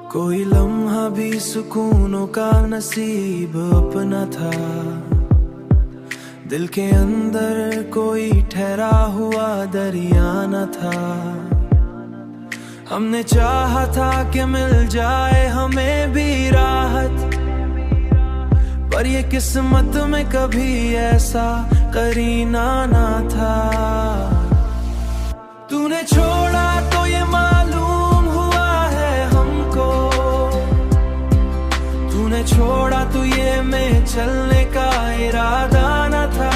कोई लम्हा भी सुकूनों का नसीब अपना था। दिल के अंदर कोई ठहरा हुआ दरिया न था। हमने चाहा था कि मिल जाए हमें भी राहत, पर ये किस्मत में कभी ऐसा करीना ना था। तूने छोड़ा तो ये मालूम हुआ है हमको, तूने छोड़ा तो ये में चलने का इरादा न था।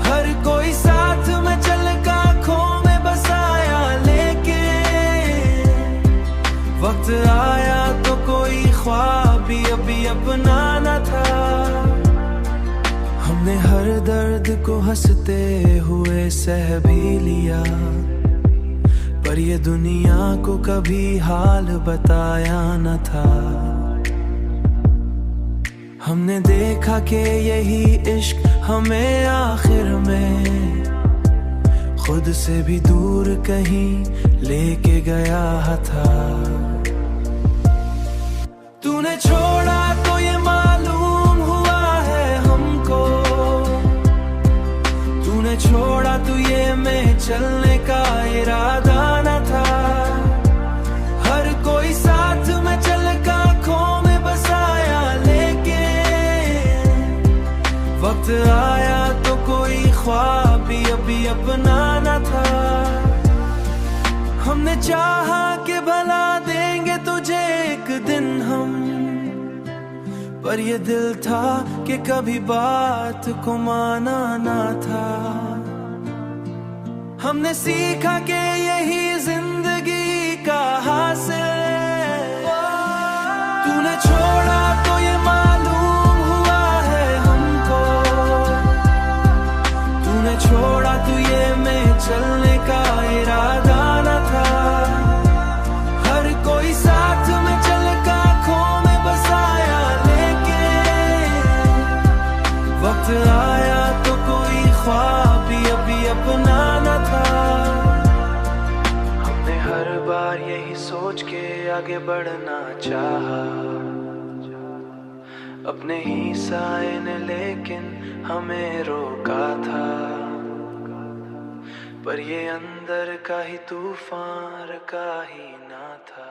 हर कोई साथ में चल का आँखों में बसाया, लेके वक्त आया तो कोई ख्वाब भी अभी अपना न था। हमने हर दर्द को हंसते हुए सह भी लिया, पर ये दुनिया को कभी हाल बताया न था। हमने देखा कि यही इश्क हमें आखिर में खुद से भी दूर कहीं लेके गया था। तूने छोड़ा तो ये मालूम हुआ है हमको, तूने छोड़ा तो ये में चलने का इरादा न था। हर कोई साथ में चल का आँखों में बसाया, लेके वक्त आया तो कोई ख्वाब भी अभी अपना न था। हमने चाहा कि भला देंगे तुझे एक दिन हम, पर ये दिल था कि कभी बात को माना ना था। हमने सीखा कि यही जिंदगी का हासिल। तूने छोड़ा तो ये मालूम हुआ है हमको, तूने छोड़ा तो ये में चलने का इरादा न था। हर कोई साथ में चल का आँखों में बसाया, लेके वक्त आया तो कोई ख्वाब भी अभी अपना न था। हमने हर बार यही सोच के आगे बढ़ना चाहा, अपने ही साए ने लेकिन हमें रोका था। पर ये अंदर का ही तूफान का ही ना था।